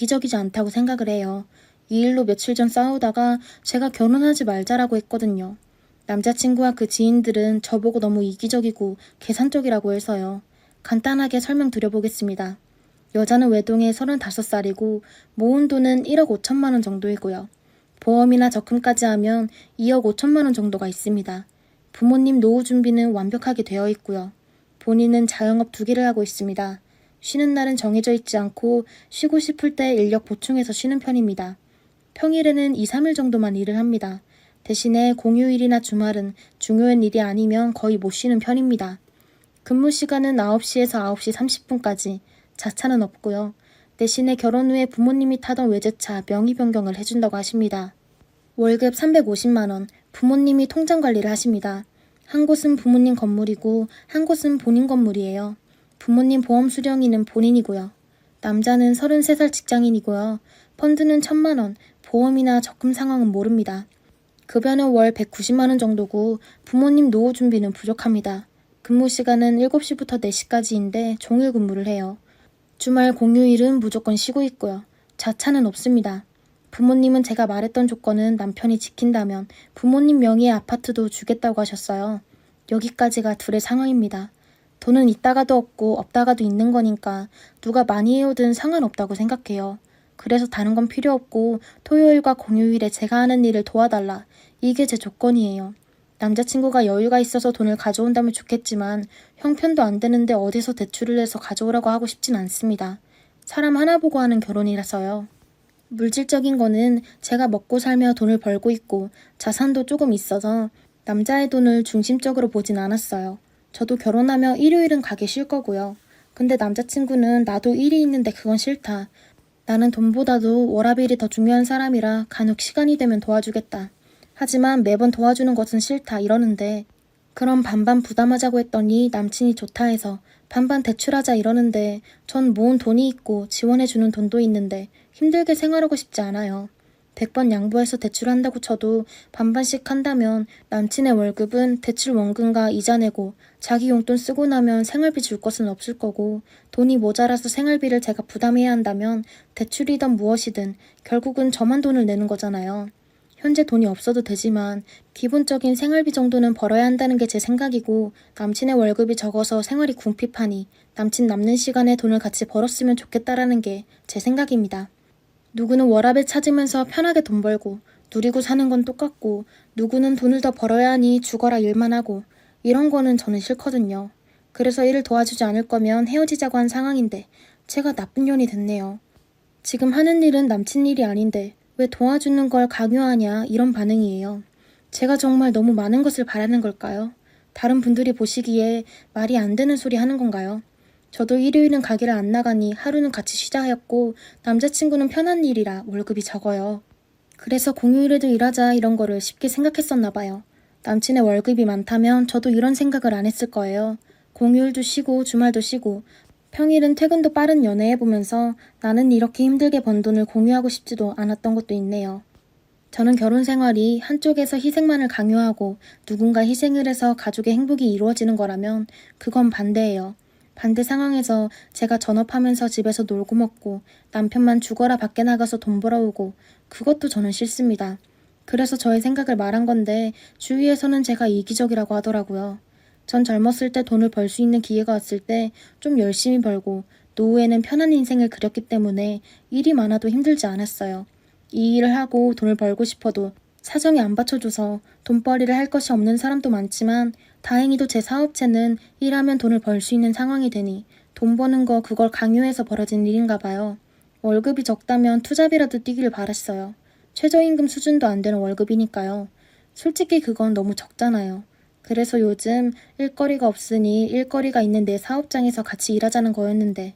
이기적이지 않다고 생각을 해요. 이 일로 며칠 전 싸우다가 제가 결혼하지 말자라고 했거든요. 남자친구와 그 지인들은 저보고 너무 이기적이고 계산적이라고 해서요. 간단하게 설명드려보겠습니다. 여자는 외동에 35살이고 모은 돈은 1억 5천만 원 정도이고요. 보험이나 적금까지 하면 2억 5천만 원 정도가 있습니다. 부모님 노후 준비는 완벽하게 되어 있고요. 본인은 자영업 2개를 하고 있습니다. 쉬는 날은 정해져 있지 않고 쉬고 싶을 때 인력 보충해서 쉬는 편입니다. 평일에는 2, 3일 정도만 일을 합니다. 대신에 공휴일이나 주말은 중요한 일이 아니면 거의 못 쉬는 편입니다. 근무 시간은 9시에서 9시 30분까지, 자차는 없고요. 대신에 결혼 후에 부모님이 타던 외제차 명의 변경을 해준다고 하십니다. 월급 350만 원, 부모님이 통장 관리를 하십니다. 한 곳은 부모님 건물이고 한 곳은 본인 건물이에요. 부모님 보험 수령인은 본인이고요. 남자는 33살 직장인이고요. 펀드는 1,000만 원, 보험이나 적금 상황은 모릅니다. 급여는 월 190만 원 정도고 부모님 노후 준비는 부족합니다. 근무 시간은 7시부터 4시까지인데 종일 근무를 해요. 주말 공휴일은 무조건 쉬고 있고요. 자차는 없습니다. 부모님은 제가 말했던 조건은 남편이 지킨다면 부모님 명의의 아파트도 주겠다고 하셨어요. 여기까지가 둘의 상황입니다. 돈은 있다가도 없고 없다가도 있는 거니까 누가 많이 해오든 상관없다고 생각해요. 그래서 다른 건 필요 없고 토요일과 공휴일에 제가 하는 일을 도와달라. 이게 제 조건이에요. 남자친구가 여유가 있어서 돈을 가져온다면 좋겠지만 형편도 안 되는데 어디서 대출을 해서 가져오라고 하고 싶진 않습니다. 사람 하나 보고 하는 결혼이라서요. 물질적인 거는 제가 먹고 살며 돈을 벌고 있고 자산도 조금 있어서 남자의 돈을 중심적으로 보진 않았어요. 저도 결혼하며 일요일은 가기 싫 거고요. 근데 남자친구는 나도 일이 있는데 그건 싫다. 나는 돈보다도 워라밸이 더 중요한 사람이라 간혹 시간이 되면 도와주겠다. 하지만 매번 도와주는 것은 싫다 이러는데 그럼 반반 부담하자고 했더니 남친이 좋다 해서 반반 대출하자 이러는데 전 모은 돈이 있고 지원해주는 돈도 있는데 힘들게 생활하고 싶지 않아요. 100번 양보해서 대출한다고 쳐도 반반씩 한다면 남친의 월급은 대출 원금과 이자 내고 자기 용돈 쓰고 나면 생활비 줄 것은 없을 거고 돈이 모자라서 생활비를 제가 부담해야 한다면 대출이든 무엇이든 결국은 저만 돈을 내는 거잖아요. 현재 돈이 없어도 되지만 기본적인 생활비 정도는 벌어야 한다는 게 제 생각이고 남친의 월급이 적어서 생활이 궁핍하니 남친 남는 시간에 돈을 같이 벌었으면 좋겠다라는 게 제 생각입니다. 누구는 워라밸 찾으면서 편하게 돈 벌고 누리고 사는 건 똑같고 누구는 돈을 더 벌어야 하니 죽어라 일만 하고 이런 거는 저는 싫거든요. 그래서 일을 도와주지 않을 거면 헤어지자고 한 상황인데 제가 나쁜 년이 됐네요. 지금 하는 일은 남친 일이 아닌데 왜 도와주는 걸 강요하냐 이런 반응이에요. 제가 정말 너무 많은 것을 바라는 걸까요? 다른 분들이 보시기에 말이 안 되는 소리 하는 건가요? 저도 일요일은 가게를 안 나가니 하루는 같이 쉬자 하였고 남자친구는 편한 일이라 월급이 적어요. 그래서 공휴일에도 일하자 이런 거를 쉽게 생각했었나 봐요. 남친의 월급이 많다면 저도 이런 생각을 안 했을 거예요. 공휴일도 쉬고 주말도 쉬고 평일은 퇴근도 빠른 연애해보면서 나는 이렇게 힘들게 번 돈을 공유하고 싶지도 않았던 것도 있네요. 저는 결혼 생활이 한쪽에서 희생만을 강요하고 누군가 희생을 해서 가족의 행복이 이루어지는 거라면 그건 반대예요. 반대 상황에서 제가 전업하면서 집에서 놀고 먹고 남편만 죽어라 밖에 나가서 돈 벌어오고 그것도 저는 싫습니다. 그래서 저의 생각을 말한 건데 주위에서는 제가 이기적이라고 하더라고요. 전 젊었을 때 돈을 벌 수 있는 기회가 왔을 때 좀 열심히 벌고 노후에는 편한 인생을 그렸기 때문에 일이 많아도 힘들지 않았어요. 이 일을 하고 돈을 벌고 싶어도 사정이 안 받쳐줘서 돈벌이를 할 것이 없는 사람도 많지만 다행히도 제 사업체는 일하면 돈을 벌 수 있는 상황이 되니 돈 버는 거 그걸 강요해서 벌어진 일인가 봐요. 월급이 적다면 투잡이라도 뛰길 바랐어요. 최저임금 수준도 안 되는 월급이니까요. 솔직히 그건 너무 적잖아요. 그래서 요즘 일거리가 없으니 일거리가 있는 내 사업장에서 같이 일하자는 거였는데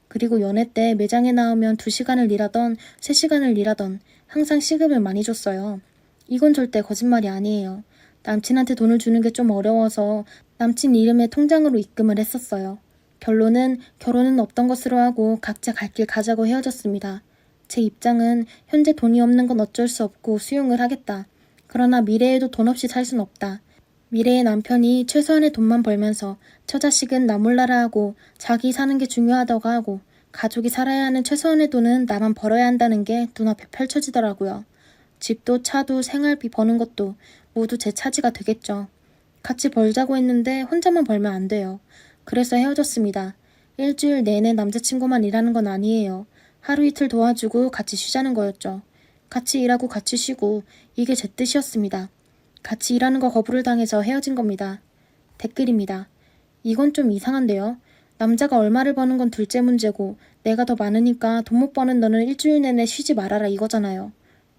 그리고 연애 때 매장에 나오면 2시간을 일하던 3시간을 일하던 항상 시급을 많이 줬어요. 이건 절대 거짓말이 아니에요. 남친한테 돈을 주는 게 좀 어려워서 남친 이름의 통장으로 입금을 했었어요. 결론은 결혼은 없던 것으로 하고 각자 갈 길 가자고 헤어졌습니다. 제 입장은 현재 돈이 없는 건 어쩔 수 없고 수용을 하겠다. 그러나 미래에도 돈 없이 살 순 없다. 미래의 남편이 최소한의 돈만 벌면서 처자식은 나 몰라라 하고 자기 사는 게 중요하다고 하고 가족이 살아야 하는 최소한의 돈은 나만 벌어야 한다는 게 눈앞에 펼쳐지더라고요. 집도 차도 생활비 버는 것도 모두 제 차지가 되겠죠. 같이 벌자고 했는데 혼자만 벌면 안 돼요. 그래서 헤어졌습니다. 일주일 내내 남자친구만 일하는 건 아니에요. 하루 이틀 도와주고 같이 쉬자는 거였죠. 같이 일하고 같이 쉬고 이게 제 뜻이었습니다. 같이 일하는 거 거부를 당해서 헤어진 겁니다. 댓글입니다. 이건 좀 이상한데요. 남자가 얼마를 버는 건 둘째 문제고 내가 더 많으니까 돈 못 버는 너는 일주일 내내 쉬지 말아라 이거잖아요.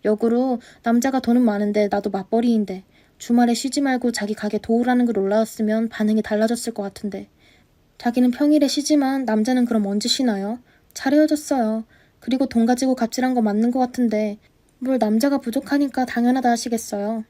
역으로 남자가 돈은 많은데 나도 맞벌이인데 주말에 쉬지 말고 자기 가게 도우라는 글 올라왔으면 반응이 달라졌을 것 같은데. 자기는 평일에 쉬지만 남자는 그럼 언제 쉬나요? 잘 헤어졌어요. 그리고 돈 가지고 갑질한 거 맞는 것 같은데 뭘 남자가 부족하니까 당연하다 하시겠어요.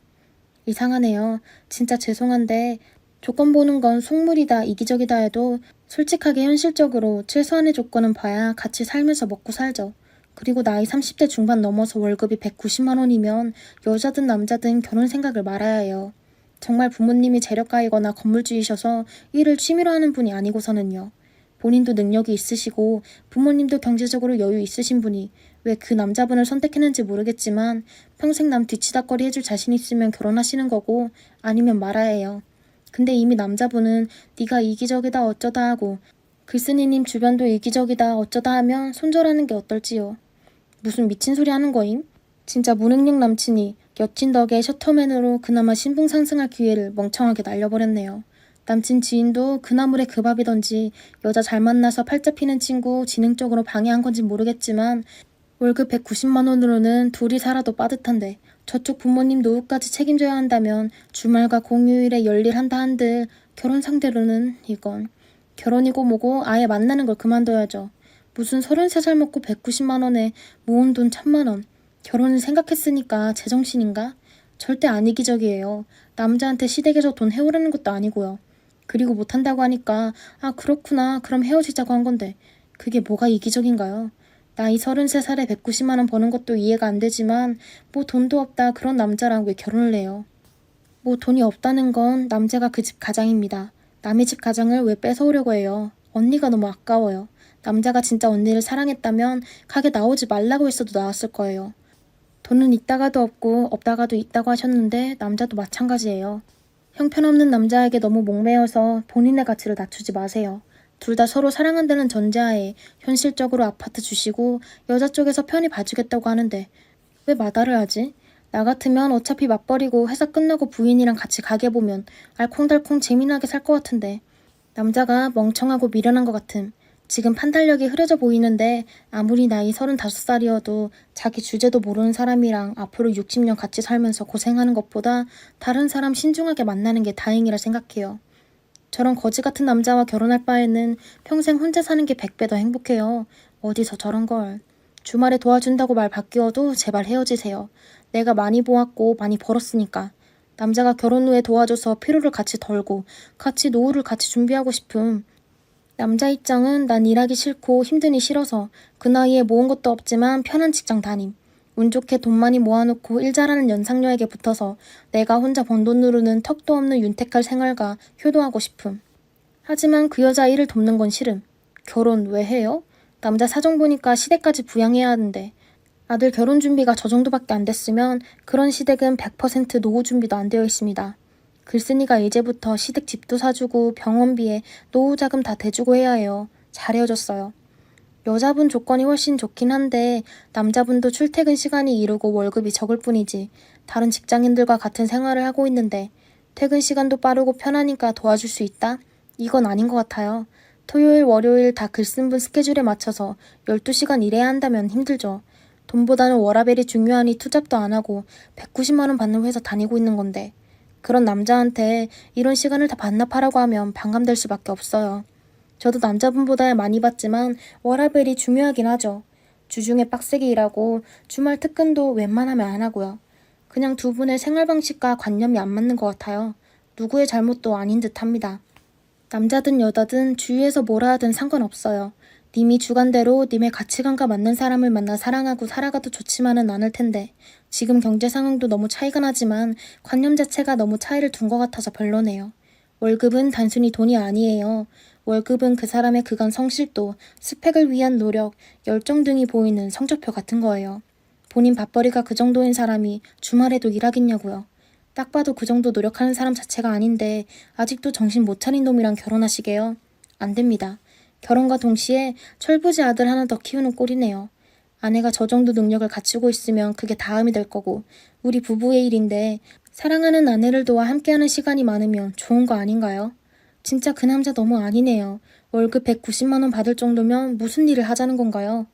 이상하네요. 진짜 죄송한데 조건 보는 건 속물이다 이기적이다 해도 솔직하게 현실적으로 최소한의 조건은 봐야 같이 살면서 먹고 살죠. 그리고 나이 30대 중반 넘어서 월급이 190만 원이면 여자든 남자든 결혼 생각을 말아야 해요. 정말 부모님이 재력가이거나 건물주이셔서 일을 취미로 하는 분이 아니고서는요. 본인도 능력이 있으시고 부모님도 경제적으로 여유 있으신 분이 왜 그 남자분을 선택했는지 모르겠지만 평생 남 뒤치다꺼리 해줄 자신 있으면 결혼하시는 거고 아니면 말아야 해요. 근데 이미 남자분은 네가 이기적이다 어쩌다 하고 글쓴이님 주변도 이기적이다 어쩌다 하면 손절하는 게 어떨지요. 무슨 미친 소리 하는 거임? 진짜 무능력 남친이 여친 덕에 셔터맨으로 그나마 신분 상승할 기회를 멍청하게 날려버렸네요. 남친 지인도 그 나물에 그 밥이던지 여자 잘 만나서 팔자 피는 친구 지능적으로 방해한 건지 모르겠지만 월급 190만 원으로는 둘이 살아도 빠듯한데 저쪽 부모님 노후까지 책임져야 한다면 주말과 공휴일에 열일한다 한들 결혼 상대로는 이건 결혼이고 뭐고 아예 만나는 걸 그만둬야죠. 무슨 33살 먹고 190만 원에 모은 돈 1000만 원. 결혼을 생각했으니까 제정신인가? 절대 안 이기적이에요. 남자한테 시댁에서 돈 해오라는 것도 아니고요. 그리고 못한다고 하니까 아 그렇구나 그럼 헤어지자고 한 건데 그게 뭐가 이기적인가요? 나이 33살에 190만 원 버는 것도 이해가 안 되지만 뭐 돈도 없다 그런 남자랑 왜 결혼을 해요? 뭐 돈이 없다는 건 남자가 그 집 가장입니다. 남의 집 가장을 왜 뺏어오려고 해요? 언니가 너무 아까워요. 남자가 진짜 언니를 사랑했다면 가게 나오지 말라고 했어도 나왔을 거예요. 돈은 있다가도 없고 없다가도 있다고 하셨는데 남자도 마찬가지예요. 형편없는 남자에게 너무 목매어서 본인의 가치를 낮추지 마세요. 둘 다 서로 사랑한다는 전제하에 현실적으로 아파트 주시고 여자 쪽에서 편히 봐주겠다고 하는데 왜 마다를 하지? 나 같으면 어차피 맞벌이고 회사 끝나고 부인이랑 같이 가게 보면 알콩달콩 재미나게 살 것 같은데 남자가 멍청하고 미련한 것 같음. 지금 판단력이 흐려져 보이는데 아무리 나이 35살이어도 자기 주제도 모르는 사람이랑 앞으로 60년 같이 살면서 고생하는 것보다 다른 사람 신중하게 만나는 게 다행이라 생각해요. 저런 거지 같은 남자와 결혼할 바에는 평생 혼자 사는 게 100배 더 행복해요. 어디서 저런 걸. 주말에 도와준다고 말 바뀌어도 제발 헤어지세요. 내가 많이 모았고 많이 벌었으니까. 남자가 결혼 후에 도와줘서 피로를 같이 덜고 같이 노후를 같이 준비하고 싶음. 남자 입장은 난 일하기 싫고 힘드니 싫어서 그 나이에 모은 것도 없지만 편한 직장 다님. 운 좋게 돈 많이 모아놓고 일 잘하는 연상녀에게 붙어서 내가 혼자 번 돈으로는 턱도 없는 윤택할 생활과 효도하고 싶음. 하지만 그 여자 일을 돕는 건 싫음. 결혼 왜 해요? 남자 사정 보니까 시댁까지 부양해야 하는데 아들 결혼 준비가 저 정도밖에 안 됐으면 그런 시댁은 100% 노후 준비도 안 되어 있습니다. 글쓴이가 이제부터 시댁 집도 사주고 병원비에 노후 자금 다 대주고 해야 해요. 잘 헤어졌어요. 여자분 조건이 훨씬 좋긴 한데 남자분도 출퇴근 시간이 이르고 월급이 적을 뿐이지 다른 직장인들과 같은 생활을 하고 있는데 퇴근 시간도 빠르고 편하니까 도와줄 수 있다? 이건 아닌 것 같아요. 토요일, 월요일 다 글쓴 분 스케줄에 맞춰서 12시간 일해야 한다면 힘들죠. 돈보다는 워라밸이 중요하니 투잡도 안 하고 190만 원 받는 회사 다니고 있는 건데 그런 남자한테 이런 시간을 다 반납하라고 하면 반감될 수밖에 없어요. 저도 남자분보다 많이 받지만 워라밸이 중요하긴 하죠. 주중에 빡세게 일하고 주말 특근도 웬만하면 안 하고요. 그냥 두 분의 생활 방식과 관념이 안 맞는 것 같아요. 누구의 잘못도 아닌 듯 합니다. 남자든 여자든 주위에서 뭐라 하든 상관없어요. 님이 주관대로 님의 가치관과 맞는 사람을 만나 사랑하고 살아가도 좋지만은 않을 텐데 지금 경제 상황도 너무 차이가 나지만 관념 자체가 너무 차이를 둔 것 같아서 별로네요. 월급은 단순히 돈이 아니에요. 월급은 그 사람의 그간 성실도, 스펙을 위한 노력, 열정 등이 보이는 성적표 같은 거예요. 본인 밥벌이가 그 정도인 사람이 주말에도 일하겠냐고요. 딱 봐도 그 정도 노력하는 사람 자체가 아닌데 아직도 정신 못 차린 놈이랑 결혼하시게요? 안 됩니다. 결혼과 동시에 철부지 아들 하나 더 키우는 꼴이네요. 아내가 저 정도 능력을 갖추고 있으면 그게 다음이 될 거고 우리 부부의 일인데 사랑하는 아내를 도와 함께하는 시간이 많으면 좋은 거 아닌가요? 진짜 그 남자 너무 아니네요. 월급 190만 원 받을 정도면 무슨 일을 하자는 건가요?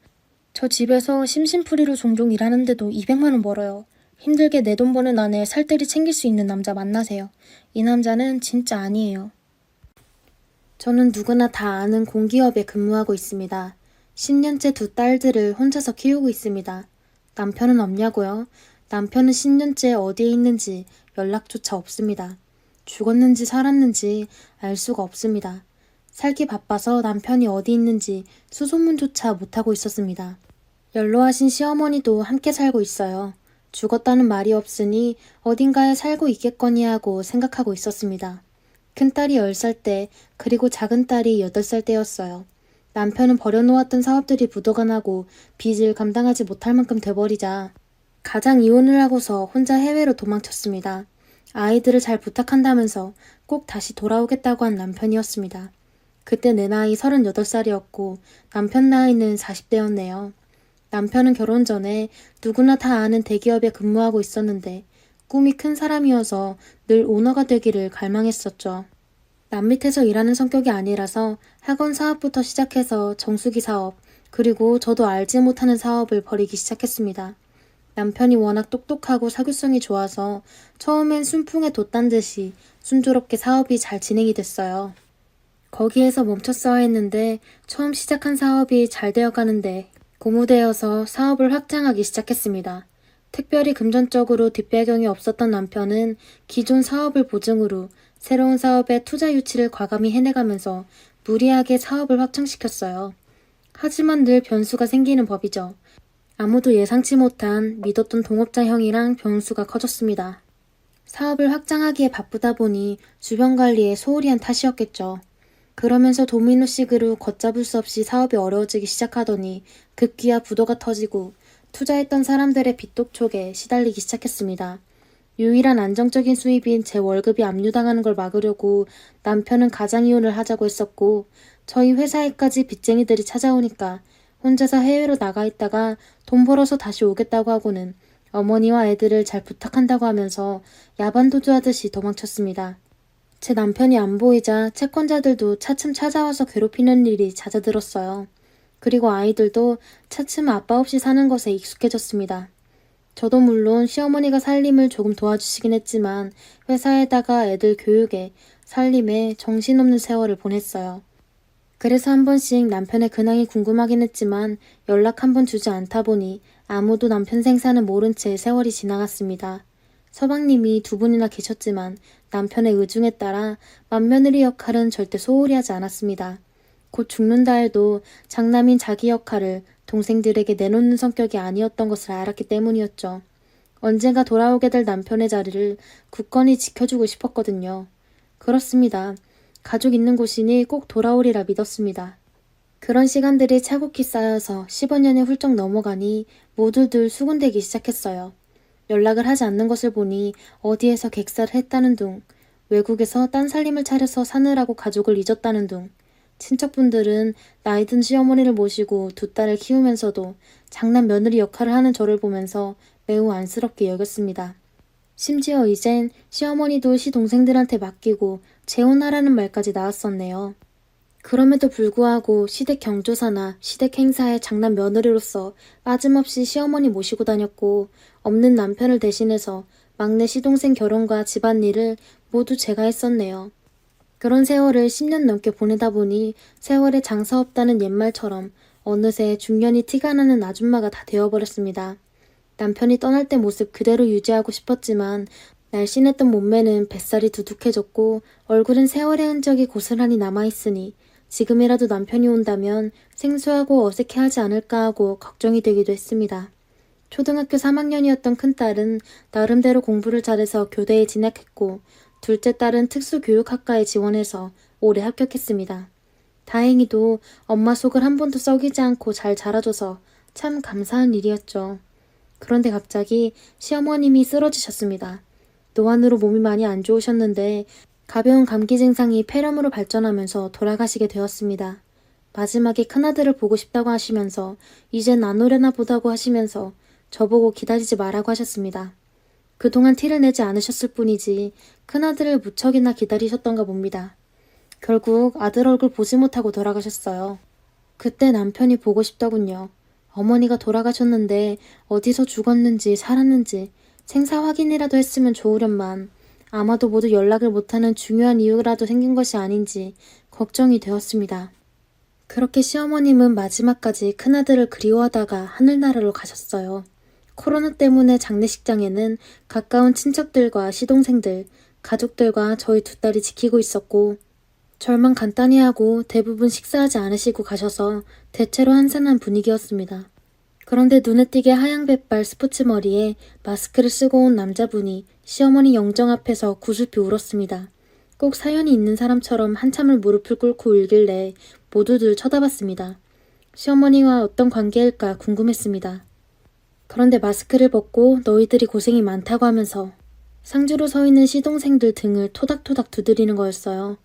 저 집에서 심심풀이로 종종 일하는데도 200만 원 벌어요. 힘들게 내 돈 버는 아내 살뜰히 챙길 수 있는 남자 만나세요. 이 남자는 진짜 아니에요. 저는 누구나 다 아는 공기업에 근무하고 있습니다. 10년째 두 딸들을 혼자서 키우고 있습니다. 남편은 없냐고요? 남편은 10년째 어디에 있는지 연락조차 없습니다. 죽었는지 살았는지 알 수가 없습니다. 살기 바빠서 남편이 어디 있는지 수소문조차 못하고 있었습니다. 연로하신 시어머니도 함께 살고 있어요. 죽었다는 말이 없으니 어딘가에 살고 있겠거니 하고 생각하고 있었습니다. 큰딸이 10살 때 그리고 작은딸이 8살 때였어요. 남편은 버려놓았던 사업들이 부도가 나고 빚을 감당하지 못할 만큼 돼버리자 가장 이혼을 하고서 혼자 해외로 도망쳤습니다. 아이들을 잘 부탁한다면서 꼭 다시 돌아오겠다고 한 남편이었습니다. 그때 내 나이 38살이었고 남편 나이는 40대였네요. 남편은 결혼 전에 누구나 다 아는 대기업에 근무하고 있었는데 꿈이 큰 사람이어서 늘 오너가 되기를 갈망했었죠. 남 밑에서 일하는 성격이 아니라서 학원 사업부터 시작해서 정수기 사업, 그리고 저도 알지 못하는 사업을 벌이기 시작했습니다. 남편이 워낙 똑똑하고 사교성이 좋아서 처음엔 순풍에 돛단 듯이 순조롭게 사업이 잘 진행이 됐어요. 거기에서 멈췄어야 했는데 처음 시작한 사업이 잘 되어가는데 고무되어서 사업을 확장하기 시작했습니다. 특별히 금전적으로 뒷배경이 없었던 남편은 기존 사업을 보증으로 새로운 사업에 투자 유치를 과감히 해내가면서 무리하게 사업을 확장시켰어요. 하지만 늘 변수가 생기는 법이죠. 아무도 예상치 못한 믿었던 동업자 형이랑 변수가 커졌습니다. 사업을 확장하기에 바쁘다 보니 주변 관리에 소홀히 한 탓이었겠죠. 그러면서 도미노식으로 걷잡을 수 없이 사업이 어려워지기 시작하더니 급기야 부도가 터지고 투자했던 사람들의 빚독촉에 시달리기 시작했습니다. 유일한 안정적인 수입인 제 월급이 압류당하는 걸 막으려고 남편은 가장이혼을 하자고 했었고 저희 회사에까지 빚쟁이들이 찾아오니까 혼자서 해외로 나가 있다가 돈 벌어서 다시 오겠다고 하고는 어머니와 애들을 잘 부탁한다고 하면서 야반도주하듯이 도망쳤습니다. 제 남편이 안 보이자 채권자들도 차츰 찾아와서 괴롭히는 일이 잦아들었어요. 그리고 아이들도 차츰 아빠 없이 사는 것에 익숙해졌습니다. 저도 물론 시어머니가 살림을 조금 도와주시긴 했지만 회사에다가 애들 교육에 살림에 정신없는 세월을 보냈어요. 그래서 한 번씩 남편의 근황이 궁금하긴 했지만 연락 한 번 주지 않다 보니 아무도 남편 생사는 모른 채 세월이 지나갔습니다. 서방님이 두 분이나 계셨지만 남편의 의중에 따라 맏며느리 역할은 절대 소홀히 하지 않았습니다. 곧 죽는다 해도 장남인 자기 역할을 동생들에게 내놓는 성격이 아니었던 것을 알았기 때문이었죠. 언젠가 돌아오게 될 남편의 자리를 굳건히 지켜주고 싶었거든요. 그렇습니다. 가족 있는 곳이니 꼭 돌아오리라 믿었습니다. 그런 시간들이 차곡히 쌓여서 15년이 훌쩍 넘어가니 모두들 수군대기 시작했어요. 연락을 하지 않는 것을 보니 어디에서 객사를 했다는 둥, 외국에서 딴 살림을 차려서 사느라고 가족을 잊었다는 둥, 친척분들은 나이든 시어머니를 모시고 두 딸을 키우면서도 장남 며느리 역할을 하는 저를 보면서 매우 안쓰럽게 여겼습니다. 심지어 이젠 시어머니도 시동생들한테 맡기고 재혼하라는 말까지 나왔었네요. 그럼에도 불구하고 시댁 경조사나 시댁 행사의 장남 며느리로서 빠짐없이 시어머니 모시고 다녔고 없는 남편을 대신해서 막내 시동생 결혼과 집안일을 모두 제가 했었네요. 그런 세월을 10년 넘게 보내다 보니 세월에 장사 없다는 옛말처럼 어느새 중년이 티가 나는 아줌마가 다 되어버렸습니다. 남편이 떠날 때 모습 그대로 유지하고 싶었지만 날씬했던 몸매는 뱃살이 두둑해졌고 얼굴은 세월의 흔적이 고스란히 남아있으니 지금이라도 남편이 온다면 생소하고 어색해하지 않을까 하고 걱정이 되기도 했습니다. 초등학교 3학년이었던 큰딸은 나름대로 공부를 잘해서 교대에 진학했고 둘째 딸은 특수교육학과에 지원해서 올해 합격했습니다. 다행히도 엄마 속을 한 번도 썩이지 않고 잘 자라줘서 참 감사한 일이었죠. 그런데 갑자기 시어머님이 쓰러지셨습니다. 노안으로 몸이 많이 안 좋으셨는데 가벼운 감기 증상이 폐렴으로 발전하면서 돌아가시게 되었습니다. 마지막에 큰아들을 보고 싶다고 하시면서 이젠 안 오려나 보다고 하시면서 저보고 기다리지 말라고 하셨습니다. 그동안 티를 내지 않으셨을 뿐이지 큰아들을 무척이나 기다리셨던가 봅니다. 결국 아들 얼굴 보지 못하고 돌아가셨어요. 그때 남편이 보고 싶더군요. 어머니가 돌아가셨는데 어디서 죽었는지 살았는지 생사 확인이라도 했으면 좋으련만 아마도 모두 연락을 못하는 중요한 이유라도 생긴 것이 아닌지 걱정이 되었습니다. 그렇게 시어머님은 마지막까지 큰아들을 그리워하다가 하늘나라로 가셨어요. 코로나 때문에 장례식장에는 가까운 친척들과 시동생들, 가족들과 저희 두 딸이 지키고 있었고 절만 간단히 하고 대부분 식사하지 않으시고 가셔서 대체로 한산한 분위기였습니다. 그런데 눈에 띄게 하얀 백발 스포츠 머리에 마스크를 쓰고 온 남자분이 시어머니 영정 앞에서 구슬피 울었습니다. 꼭 사연이 있는 사람처럼 한참을 무릎을 꿇고 울길래 모두들 쳐다봤습니다. 시어머니와 어떤 관계일까 궁금했습니다. 그런데 마스크를 벗고 너희들이 고생이 많다고 하면서 상주로 서 있는 시동생들 등을 토닥토닥 두드리는 거였어요.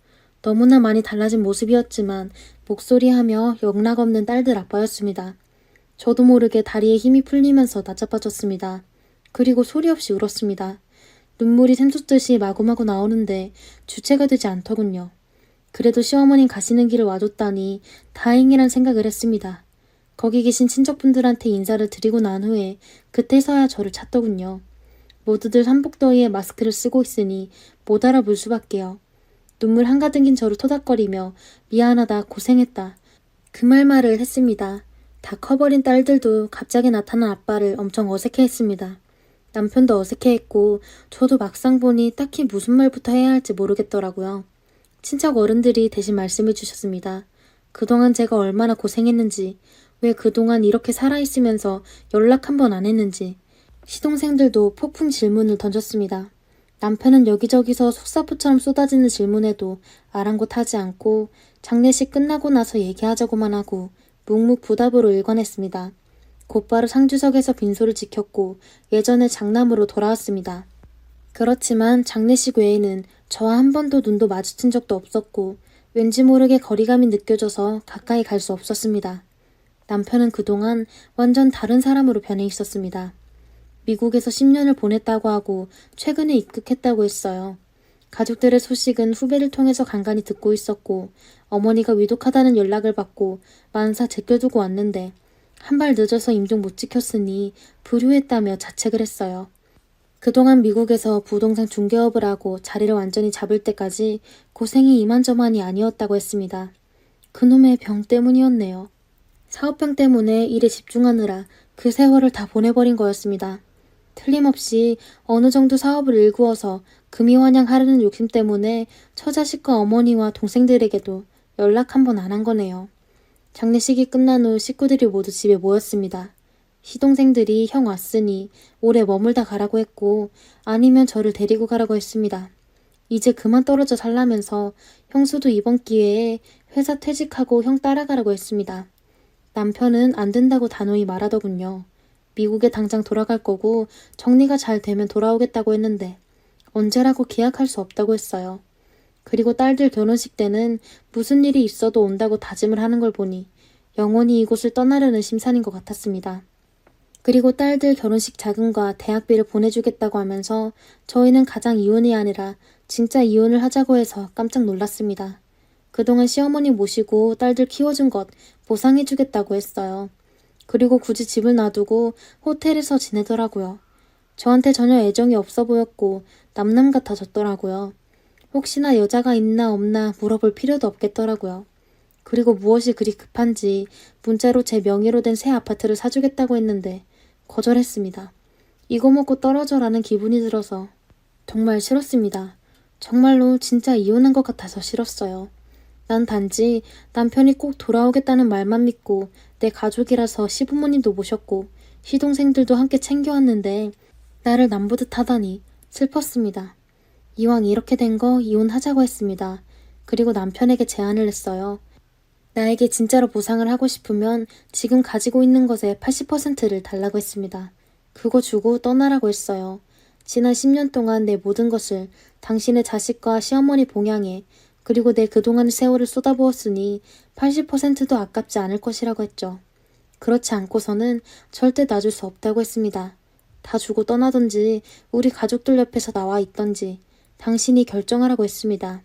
너무나 많이 달라진 모습이었지만 목소리하며 영락없는 딸들 아빠였습니다. 저도 모르게 다리에 힘이 풀리면서 나자빠졌습니다. 그리고 소리 없이 울었습니다. 눈물이 샘솟듯이 마구마구 나오는데 주체가 되지 않더군요. 그래도 시어머님 가시는 길을 와줬다니 다행이란 생각을 했습니다. 거기 계신 친척분들한테 인사를 드리고 난 후에 그때서야 저를 찾더군요. 모두들 한복더위에 마스크를 쓰고 있으니 못 알아볼 수밖에요. 눈물 한가득인 저를 토닥거리며 미안하다, 고생했다. 그 말을 했습니다. 다 커버린 딸들도 갑자기 나타난 아빠를 엄청 어색해했습니다. 남편도 어색해했고 저도 막상 보니 딱히 무슨 말부터 해야 할지 모르겠더라고요. 친척 어른들이 대신 말씀해 주셨습니다. 그동안 제가 얼마나 고생했는지, 왜 그동안 이렇게 살아있으면서 연락 한 번 안 했는지. 시동생들도 폭풍 질문을 던졌습니다. 남편은 여기저기서 속사포처럼 쏟아지는 질문에도 아랑곳하지 않고 장례식 끝나고 나서 얘기하자고만 하고 묵묵부답으로 일관했습니다. 곧바로 상주석에서 빈소를 지켰고 예전의 장남으로 돌아왔습니다. 그렇지만 장례식 외에는 저와 한 번도 눈도 마주친 적도 없었고 왠지 모르게 거리감이 느껴져서 가까이 갈 수 없었습니다. 남편은 그동안 완전 다른 사람으로 변해 있었습니다. 미국에서 10년을 보냈다고 하고 최근에 입국했다고 했어요. 가족들의 소식은 후배를 통해서 간간히 듣고 있었고 어머니가 위독하다는 연락을 받고 만사 제껴두고 왔는데 한 발 늦어서 임종 못 지켰으니 불효했다며 자책을 했어요. 그동안 미국에서 부동산 중개업을 하고 자리를 완전히 잡을 때까지 고생이 이만저만이 아니었다고 했습니다. 그놈의 병 때문이었네요. 사업병 때문에 일에 집중하느라 그 세월을 다 보내버린 거였습니다. 틀림없이 어느 정도 사업을 일구어서 금이환영하려는 욕심 때문에 처자식과 어머니와 동생들에게도 연락 한 번 안 한 거네요. 장례식이 끝난 후 식구들이 모두 집에 모였습니다. 시동생들이 형 왔으니 오래 머물다 가라고 했고 아니면 저를 데리고 가라고 했습니다. 이제 그만 떨어져 살라면서 형수도 이번 기회에 회사 퇴직하고 형 따라가라고 했습니다. 남편은 안 된다고 단호히 말하더군요. 미국에 당장 돌아갈 거고 정리가 잘 되면 돌아오겠다고 했는데 언제라고 기약할 수 없다고 했어요. 그리고 딸들 결혼식 때는 무슨 일이 있어도 온다고 다짐을 하는 걸 보니 영원히 이곳을 떠나려는 심산인 것 같았습니다. 그리고 딸들 결혼식 자금과 대학비를 보내주겠다고 하면서 저희는 가장 이혼이 아니라 진짜 이혼을 하자고 해서 깜짝 놀랐습니다. 그동안 시어머니 모시고 딸들 키워준 것 보상해주겠다고 했어요. 그리고 굳이 집을 놔두고 호텔에서 지내더라고요. 저한테 전혀 애정이 없어 보였고 남남 같아졌더라고요. 혹시나 여자가 있나 없나 물어볼 필요도 없겠더라고요. 그리고 무엇이 그리 급한지 문자로 제 명의로 된 새 아파트를 사주겠다고 했는데 거절했습니다. 이거 먹고 떨어져라는 기분이 들어서 정말 싫었습니다. 정말로 진짜 이혼한 것 같아서 싫었어요. 난 단지 남편이 꼭 돌아오겠다는 말만 믿고 내 가족이라서 시부모님도 모셨고 시동생들도 함께 챙겨왔는데 나를 남보듯 하다니 슬펐습니다. 이왕 이렇게 된 거 이혼하자고 했습니다. 그리고 남편에게 제안을 했어요. 나에게 진짜로 보상을 하고 싶으면 지금 가지고 있는 것의 80%를 달라고 했습니다. 그거 주고 떠나라고 했어요. 지난 10년 동안 내 모든 것을 당신의 자식과 시어머니 봉양에 그리고 내 그동안의 세월을 쏟아부었으니 80%도 아깝지 않을 것이라고 했죠. 그렇지 않고서는 절대 놔줄 수 없다고 했습니다. 다 주고 떠나든지 우리 가족들 옆에서 나와 있던지 당신이 결정하라고 했습니다.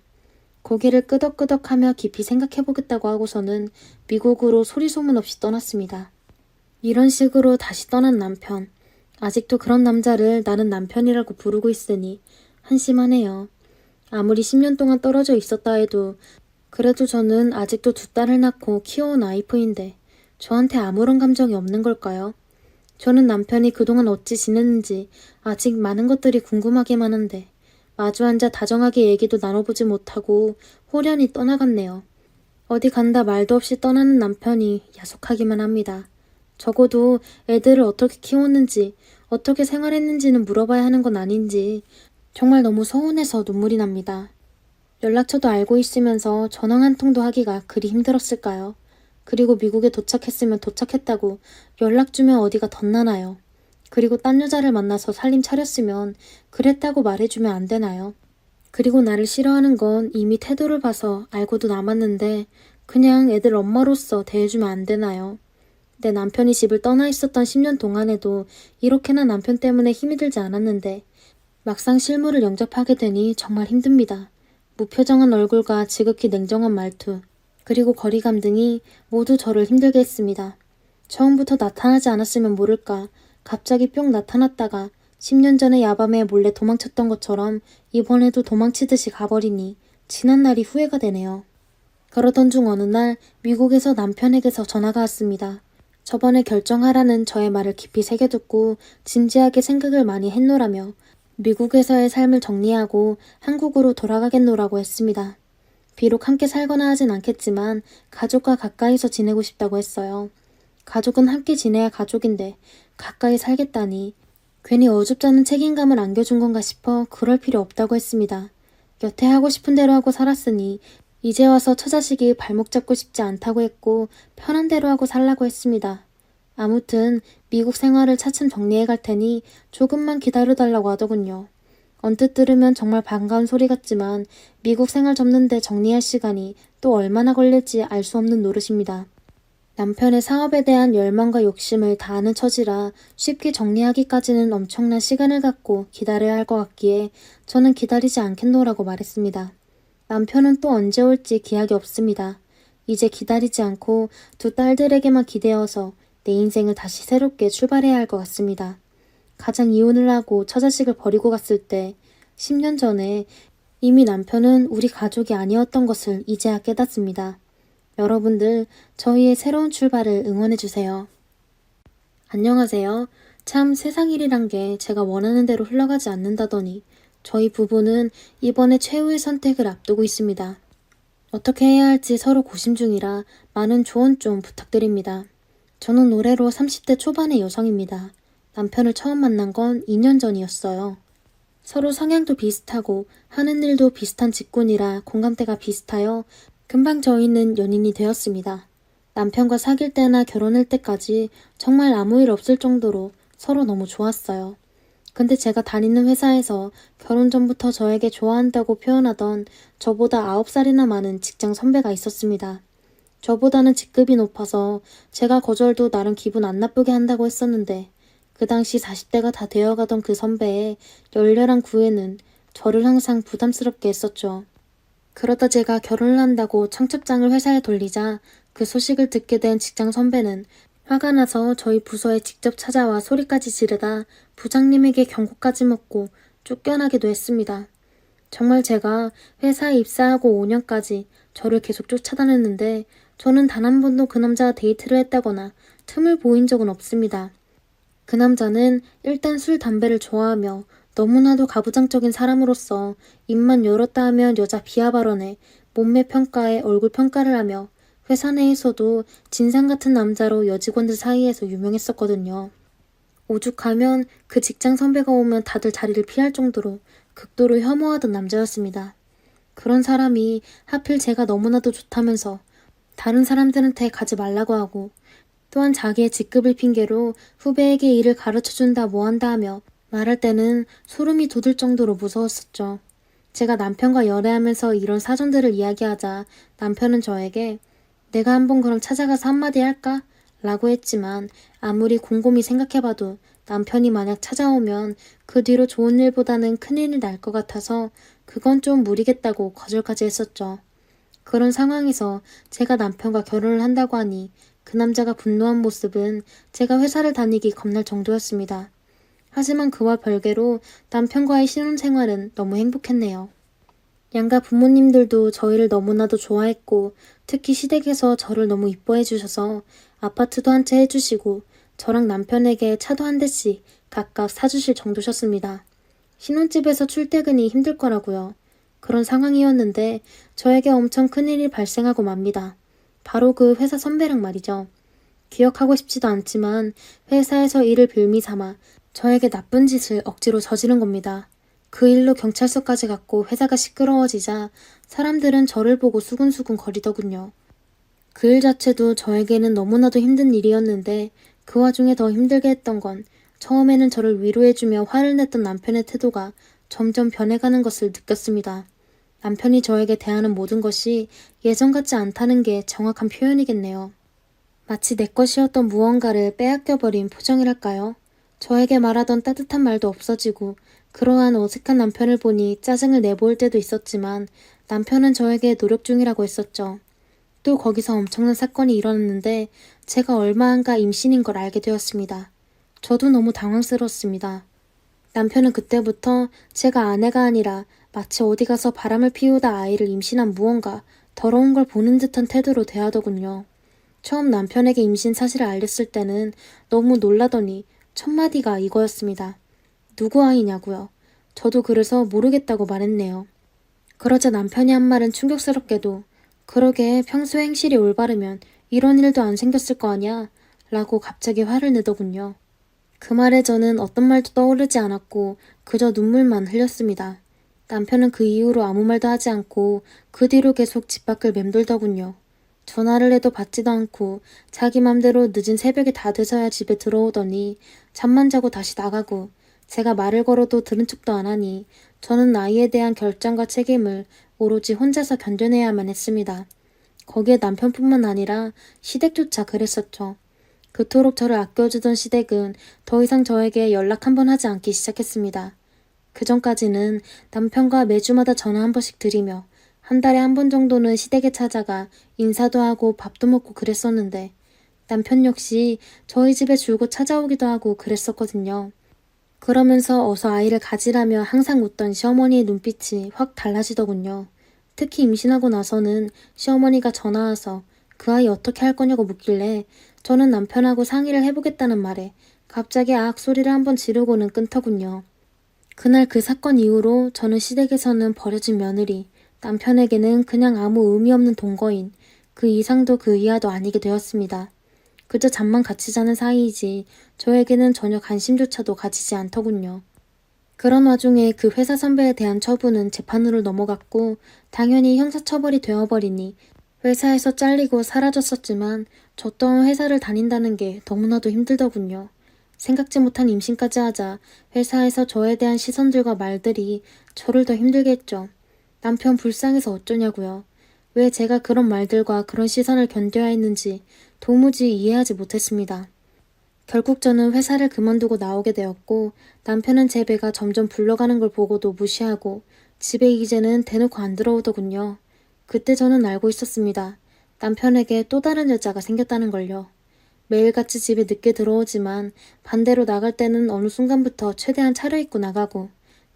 고개를 끄덕끄덕하며 깊이 생각해보겠다고 하고서는 미국으로 소리소문 없이 떠났습니다. 이런 식으로 다시 떠난 남편. 아직도 그런 남자를 나는 남편이라고 부르고 있으니 한심하네요. 아무리 10년 동안 떨어져 있었다 해도 그래도 저는 아직도 두 딸을 낳고 키워온 와이프인데 저한테 아무런 감정이 없는 걸까요? 저는 남편이 그동안 어찌 지냈는지 아직 많은 것들이 궁금하기만 한데 마주 앉아 다정하게 얘기도 나눠보지 못하고 홀연히 떠나갔네요. 어디 간다 말도 없이 떠나는 남편이 야속하기만 합니다. 적어도 애들을 어떻게 키웠는지 어떻게 생활했는지는 물어봐야 하는 건 아닌지 정말 너무 서운해서 눈물이 납니다. 연락처도 알고 있으면서 전화 한 통도 하기가 그리 힘들었을까요? 그리고 미국에 도착했으면 도착했다고 연락 주면 어디가 덧나나요? 그리고 딴 여자를 만나서 살림 차렸으면 그랬다고 말해주면 안 되나요? 그리고 나를 싫어하는 건 이미 태도를 봐서 알고도 남았는데 그냥 애들 엄마로서 대해주면 안 되나요? 내 남편이 집을 떠나 있었던 10년 동안에도 이렇게나 남편 때문에 힘이 들지 않았는데 막상 실물을 영접하게 되니 정말 힘듭니다. 무표정한 얼굴과 지극히 냉정한 말투, 그리고 거리감 등이 모두 저를 힘들게 했습니다. 처음부터 나타나지 않았으면 모를까 갑자기 뿅 나타났다가 10년 전에 야밤에 몰래 도망쳤던 것처럼 이번에도 도망치듯이 가버리니 지난 날이 후회가 되네요. 그러던 중 어느 날 미국에서 남편에게서 전화가 왔습니다. 저번에 결정하라는 저의 말을 깊이 새겨듣고 진지하게 생각을 많이 했노라며 미국에서의 삶을 정리하고 한국으로 돌아가겠노라고 했습니다. 비록 함께 살거나 하진 않겠지만 가족과 가까이서 지내고 싶다고 했어요. 가족은 함께 지내야 가족인데 가까이 살겠다니 괜히 어줍잖은 책임감을 안겨준 건가 싶어 그럴 필요 없다고 했습니다. 여태 하고 싶은 대로 하고 살았으니 이제 와서 처자식이 발목 잡고 싶지 않다고 했고 편한 대로 하고 살라고 했습니다. 아무튼 미국 생활을 차츰 정리해 갈 테니 조금만 기다려달라고 하더군요. 언뜻 들으면 정말 반가운 소리 같지만 미국 생활 접는데 정리할 시간이 또 얼마나 걸릴지 알 수 없는 노릇입니다. 남편의 사업에 대한 열망과 욕심을 다 아는 처지라 쉽게 정리하기까지는 엄청난 시간을 갖고 기다려야 할 것 같기에 저는 기다리지 않겠노라고 말했습니다. 남편은 또 언제 올지 기약이 없습니다. 이제 기다리지 않고 두 딸들에게만 기대어서 내 인생을 다시 새롭게 출발해야 할 것 같습니다. 가장 이혼을 하고 처자식을 버리고 갔을 때 10년 전에 이미 남편은 우리 가족이 아니었던 것을 이제야 깨닫습니다. 여러분들 저희의 새로운 출발을 응원해주세요. 안녕하세요. 참 세상 일이란 게 제가 원하는 대로 흘러가지 않는다더니 저희 부부는 이번에 최후의 선택을 앞두고 있습니다. 어떻게 해야 할지 서로 고심 중이라 많은 조언 좀 부탁드립니다. 저는 올해로 30대 초반의 여성입니다. 남편을 처음 만난 건 2년 전이었어요. 서로 성향도 비슷하고 하는 일도 비슷한 직군이라 공감대가 비슷하여 금방 저희는 연인이 되었습니다. 남편과 사귈 때나 결혼할 때까지 정말 아무 일 없을 정도로 서로 너무 좋았어요. 근데 제가 다니는 회사에서 결혼 전부터 저에게 좋아한다고 표현하던 저보다 9살이나 많은 직장 선배가 있었습니다. 저보다는 직급이 높아서 제가 거절도 나름 기분 안 나쁘게 한다고 했었는데 그 당시 40대가 다 되어가던 그 선배의 열렬한 구애는 저를 항상 부담스럽게 했었죠. 그러다 제가 결혼을 한다고 청첩장을 회사에 돌리자 그 소식을 듣게 된 직장 선배는 화가 나서 저희 부서에 직접 찾아와 소리까지 지르다 부장님에게 경고까지 먹고 쫓겨나기도 했습니다. 정말 제가 회사에 입사하고 5년까지 저를 계속 쫓아다녔는데 저는 단 한 번도 그 남자와 데이트를 했다거나 틈을 보인 적은 없습니다. 그 남자는 일단 술, 담배를 좋아하며 너무나도 가부장적인 사람으로서 입만 열었다 하면 여자 비하 발언에 몸매 평가에 얼굴 평가를 하며 회사 내에서도 진상 같은 남자로 여직원들 사이에서 유명했었거든요. 오죽하면 그 직장 선배가 오면 다들 자리를 피할 정도로 극도로 혐오하던 남자였습니다. 그런 사람이 하필 제가 너무나도 좋다면서 다른 사람들한테 가지 말라고 하고 또한 자기의 직급을 핑계로 후배에게 일을 가르쳐준다 뭐한다 하며 말할 때는 소름이 돋을 정도로 무서웠었죠. 제가 남편과 연애하면서 이런 사정들을 이야기하자 남편은 저에게 내가 한번 그럼 찾아가서 한마디 할까? 라고 했지만 아무리 곰곰이 생각해봐도 남편이 만약 찾아오면 그 뒤로 좋은 일보다는 큰일이 날 것 같아서 그건 좀 무리겠다고 거절까지 했었죠. 그런 상황에서 제가 남편과 결혼을 한다고 하니 그 남자가 분노한 모습은 제가 회사를 다니기 겁날 정도였습니다. 하지만 그와 별개로 남편과의 신혼생활은 너무 행복했네요. 양가 부모님들도 저희를 너무나도 좋아했고 특히 시댁에서 저를 너무 이뻐해 주셔서 아파트도 한 채 해주시고 저랑 남편에게 차도 한 대씩 각각 사주실 정도셨습니다. 신혼집에서 출퇴근이 힘들 거라고요. 그런 상황이었는데 저에게 엄청 큰일이 발생하고 맙니다. 바로 그 회사 선배랑 말이죠. 기억하고 싶지도 않지만 회사에서 일을 빌미 삼아 저에게 나쁜 짓을 억지로 저지른 겁니다. 그 일로 경찰서까지 갔고 회사가 시끄러워지자 사람들은 저를 보고 수근수근 거리더군요. 그 일 자체도 저에게는 너무나도 힘든 일이었는데 그 와중에 더 힘들게 했던 건 처음에는 저를 위로해주며 화를 냈던 남편의 태도가 점점 변해가는 것을 느꼈습니다. 남편이 저에게 대하는 모든 것이 예전 같지 않다는 게 정확한 표현이겠네요. 마치 내 것이었던 무언가를 빼앗겨버린 표정이랄까요? 저에게 말하던 따뜻한 말도 없어지고 그러한 어색한 남편을 보니 짜증을 내보일 때도 있었지만 남편은 저에게 노력 중이라고 했었죠. 또 거기서 엄청난 사건이 일어났는데 제가 얼마 안가 임신인 걸 알게 되었습니다. 저도 너무 당황스러웠습니다. 남편은 그때부터 제가 아내가 아니라 마치 어디 가서 바람을 피우다 아이를 임신한 무언가 더러운 걸 보는 듯한 태도로 대하더군요. 처음 남편에게 임신 사실을 알렸을 때는 너무 놀라더니 첫 마디가 이거였습니다. 누구 아이냐고요. 저도 그래서 모르겠다고 말했네요. 그러자 남편이 한 말은 충격스럽게도 그러게 평소 행실이 올바르면 이런 일도 안 생겼을 거 아냐? 라고 갑자기 화를 내더군요. 그 말에 저는 어떤 말도 떠오르지 않았고 그저 눈물만 흘렸습니다. 남편은 그 이후로 아무 말도 하지 않고 그 뒤로 계속 집 밖을 맴돌더군요. 전화를 해도 받지도 않고 자기 맘대로 늦은 새벽에 다 돼서야 집에 들어오더니 잠만 자고 다시 나가고 제가 말을 걸어도 들은 척도 안 하니 저는 아이에 대한 결정과 책임을 오로지 혼자서 견뎌내야만 했습니다. 거기에 남편뿐만 아니라 시댁조차 그랬었죠. 그토록 저를 아껴주던 시댁은 더 이상 저에게 연락 한 번 하지 않기 시작했습니다. 그 전까지는 남편과 매주마다 전화 한 번씩 드리며 한 달에 한 번 정도는 시댁에 찾아가 인사도 하고 밥도 먹고 그랬었는데 남편 역시 저희 집에 줄곧 찾아오기도 하고 그랬었거든요. 그러면서 어서 아이를 가지라며 항상 웃던 시어머니의 눈빛이 확 달라지더군요. 특히 임신하고 나서는 시어머니가 전화 와서 그 아이 어떻게 할 거냐고 묻길래 저는 남편하고 상의를 해보겠다는 말에 갑자기 악 소리를 한번 지르고는 끊더군요. 그날 그 사건 이후로 저는 시댁에서는 버려진 며느리, 남편에게는 그냥 아무 의미 없는 동거인, 그 이상도 그 이하도 아니게 되었습니다. 그저 잠만 같이 자는 사이이지 저에게는 전혀 관심조차도 가지지 않더군요. 그런 와중에 그 회사 선배에 대한 처분은 재판으로 넘어갔고 당연히 형사처벌이 되어버리니 회사에서 잘리고 사라졌었지만 저 또한 회사를 다닌다는 게 너무나도 힘들더군요. 생각지 못한 임신까지 하자 회사에서 저에 대한 시선들과 말들이 저를 더 힘들게 했죠. 남편 불쌍해서 어쩌냐고요. 왜 제가 그런 말들과 그런 시선을 견뎌야 했는지 도무지 이해하지 못했습니다. 결국 저는 회사를 그만두고 나오게 되었고 남편은 제 배가 점점 불러가는 걸 보고도 무시하고 집에 이제는 대놓고 안 들어오더군요. 그때 저는 알고 있었습니다. 남편에게 또 다른 여자가 생겼다는 걸요. 매일같이 집에 늦게 들어오지만 반대로 나갈 때는 어느 순간부터 최대한 차려입고 나가고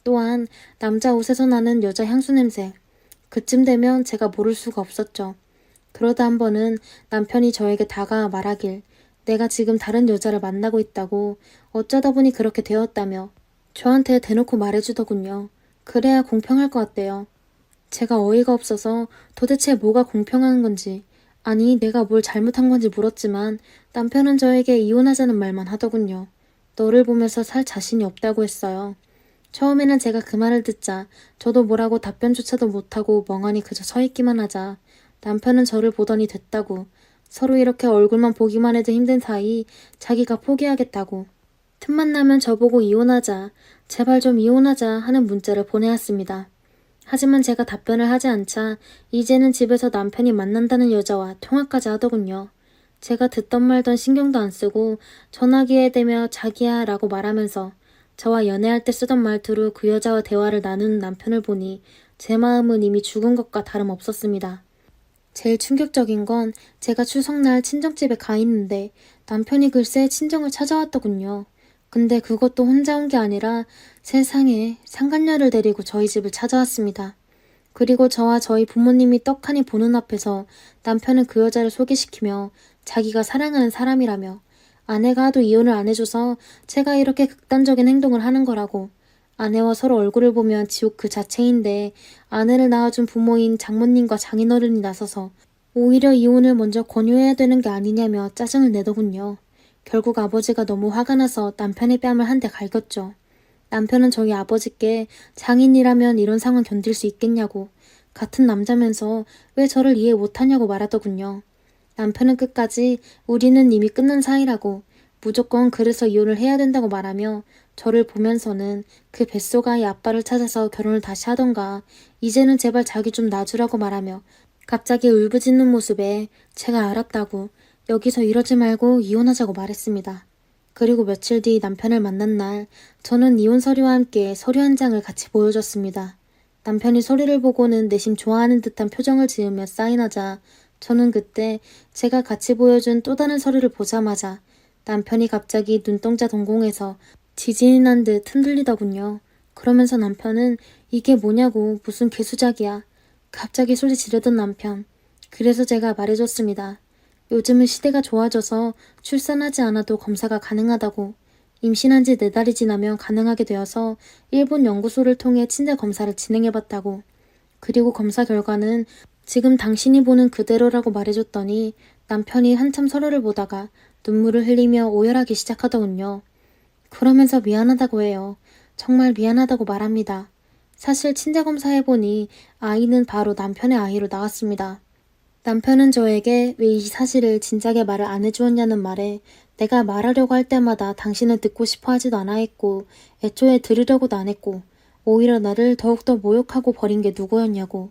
또한 남자 옷에서 나는 여자 향수 냄새. 그쯤 되면 제가 모를 수가 없었죠. 그러다 한 번은 남편이 저에게 다가와 말하길 내가 지금 다른 여자를 만나고 있다고 어쩌다 보니 그렇게 되었다며 저한테 대놓고 말해주더군요. 그래야 공평할 것 같대요. 제가 어이가 없어서 도대체 뭐가 공평한 건지 아니 내가 뭘 잘못한 건지 물었지만 남편은 저에게 이혼하자는 말만 하더군요. 너를 보면서 살 자신이 없다고 했어요. 처음에는 제가 그 말을 듣자 저도 뭐라고 답변조차도 못하고 멍하니 그저 서 있기만 하자 남편은 저를 보더니 됐다고. 서로 이렇게 얼굴만 보기만 해도 힘든 사이 자기가 포기하겠다고. 틈만 나면 저보고 이혼하자, 제발 좀 이혼하자 하는 문자를 보내왔습니다. 하지만 제가 답변을 하지 않자 이제는 집에서 남편이 만난다는 여자와 통화까지 하더군요. 제가 듣던 말던 신경도 안 쓰고 전화기에 대며 자기야 라고 말하면서 저와 연애할 때 쓰던 말투로 그 여자와 대화를 나누는 남편을 보니 제 마음은 이미 죽은 것과 다름없었습니다. 제일 충격적인 건 제가 추석날 친정집에 가 있는데 남편이 글쎄 친정을 찾아왔더군요. 근데 그것도 혼자 온 게 아니라 세상에 상간녀를 데리고 저희 집을 찾아왔습니다. 그리고 저와 저희 부모님이 떡하니 보는 앞에서 남편은 그 여자를 소개시키며 자기가 사랑하는 사람이라며 아내가 하도 이혼을 안 해줘서 제가 이렇게 극단적인 행동을 하는 거라고. 아내와 서로 얼굴을 보면 지옥 그 자체인데 아내를 낳아준 부모인 장모님과 장인어른이 나서서 오히려 이혼을 먼저 권유해야 되는 게 아니냐며 짜증을 내더군요. 결국 아버지가 너무 화가 나서 남편의 뺨을 한 대 갈겼죠. 남편은 저희 아버지께 장인이라면 이런 상황 견딜 수 있겠냐고, 같은 남자면서 왜 저를 이해 못하냐고 말하더군요. 남편은 끝까지 우리는 이미 끝난 사이라고, 무조건 그래서 이혼을 해야 된다고 말하며 저를 보면서는 그 뱃속 아이 아빠를 찾아서 결혼을 다시 하던가 이제는 제발 자기 좀 놔주라고 말하며 갑자기 울부짖는 모습에 제가 알았다고 여기서 이러지 말고 이혼하자고 말했습니다. 그리고 며칠 뒤 남편을 만난 날 저는 이혼 서류와 함께 서류 한 장을 같이 보여줬습니다. 남편이 서류를 보고는 내심 좋아하는 듯한 표정을 지으며 사인하자 저는 그때 제가 같이 보여준 또 다른 서류를 보자마자 남편이 갑자기 눈동자 동공에서 지진이 난 듯 흔들리더군요. 그러면서 남편은 이게 뭐냐고 무슨 개수작이야. 갑자기 소리 지르던 남편. 그래서 제가 말해줬습니다. 요즘은 시대가 좋아져서 출산하지 않아도 검사가 가능하다고. 임신한 지 4달이 지나면 가능하게 되어서 일본 연구소를 통해 친자 검사를 진행해봤다고. 그리고 검사 결과는 지금 당신이 보는 그대로라고 말해줬더니 남편이 한참 서류를 보다가 눈물을 흘리며 오열하기 시작하더군요. 그러면서 미안하다고 해요. 정말 미안하다고 말합니다. 사실 친자검사해보니 아이는 바로 남편의 아이로 나왔습니다. 남편은 저에게 왜 이 사실을 진작에 말을 안 해주었냐는 말에 내가 말하려고 할 때마다 당신은 듣고 싶어 하지도 않아 했고 애초에 들으려고도 안 했고 오히려 나를 더욱더 모욕하고 버린 게 누구였냐고.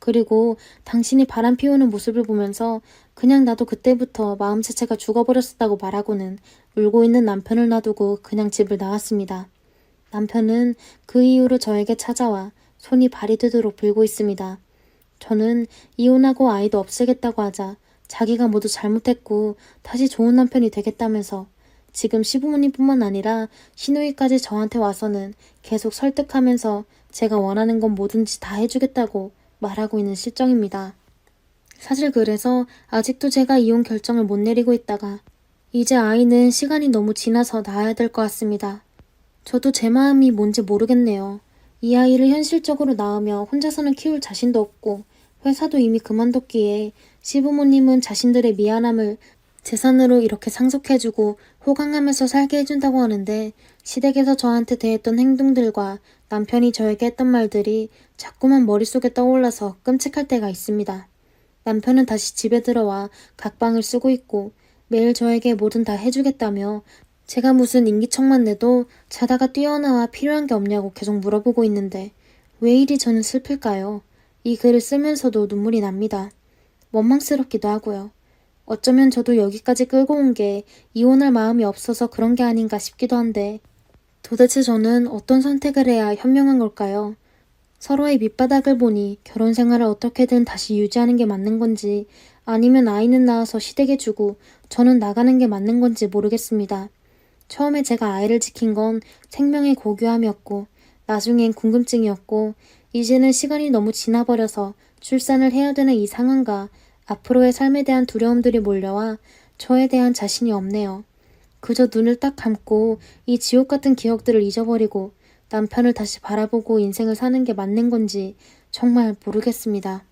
그리고 당신이 바람 피우는 모습을 보면서 그냥 나도 그때부터 마음 자체가 죽어버렸었다고 말하고는 울고 있는 남편을 놔두고 그냥 집을 나왔습니다. 남편은 그 이후로 저에게 찾아와 손이 발이 되도록 빌고 있습니다. 저는 이혼하고 아이도 없애겠다고 하자 자기가 모두 잘못했고 다시 좋은 남편이 되겠다면서 지금 시부모님뿐만 아니라 시누이까지 저한테 와서는 계속 설득하면서 제가 원하는 건 뭐든지 다 해주겠다고 말하고 있는 실정입니다. 사실 그래서 아직도 제가 이혼 결정을 못 내리고 있다가 이제 아이는 시간이 너무 지나서 낳아야 될 것 같습니다. 저도 제 마음이 뭔지 모르겠네요. 이 아이를 현실적으로 낳으며 혼자서는 키울 자신도 없고 회사도 이미 그만뒀기에 시부모님은 자신들의 미안함을 재산으로 이렇게 상속해주고 호강하면서 살게 해준다고 하는데 시댁에서 저한테 대했던 행동들과 남편이 저에게 했던 말들이 자꾸만 머릿속에 떠올라서 끔찍할 때가 있습니다. 남편은 다시 집에 들어와 각방을 쓰고 있고 매일 저에게 뭐든 다 해주겠다며 제가 무슨 인기척만 내도 자다가 뛰어나와 필요한 게 없냐고 계속 물어보고 있는데 왜 이리 저는 슬플까요? 이 글을 쓰면서도 눈물이 납니다. 원망스럽기도 하고요. 어쩌면 저도 여기까지 끌고 온 게 이혼할 마음이 없어서 그런 게 아닌가 싶기도 한데 도대체 저는 어떤 선택을 해야 현명한 걸까요? 서로의 밑바닥을 보니 결혼 생활을 어떻게든 다시 유지하는 게 맞는 건지 아니면 아이는 낳아서 시댁에 주고 저는 나가는 게 맞는 건지 모르겠습니다. 처음에 제가 아이를 지킨 건 생명의 고귀함이었고 나중엔 궁금증이었고 이제는 시간이 너무 지나버려서 출산을 해야 되는 이 상황과 앞으로의 삶에 대한 두려움들이 몰려와 저에 대한 자신이 없네요. 그저 눈을 딱 감고 이 지옥 같은 기억들을 잊어버리고 남편을 다시 바라보고 인생을 사는 게 맞는 건지 정말 모르겠습니다.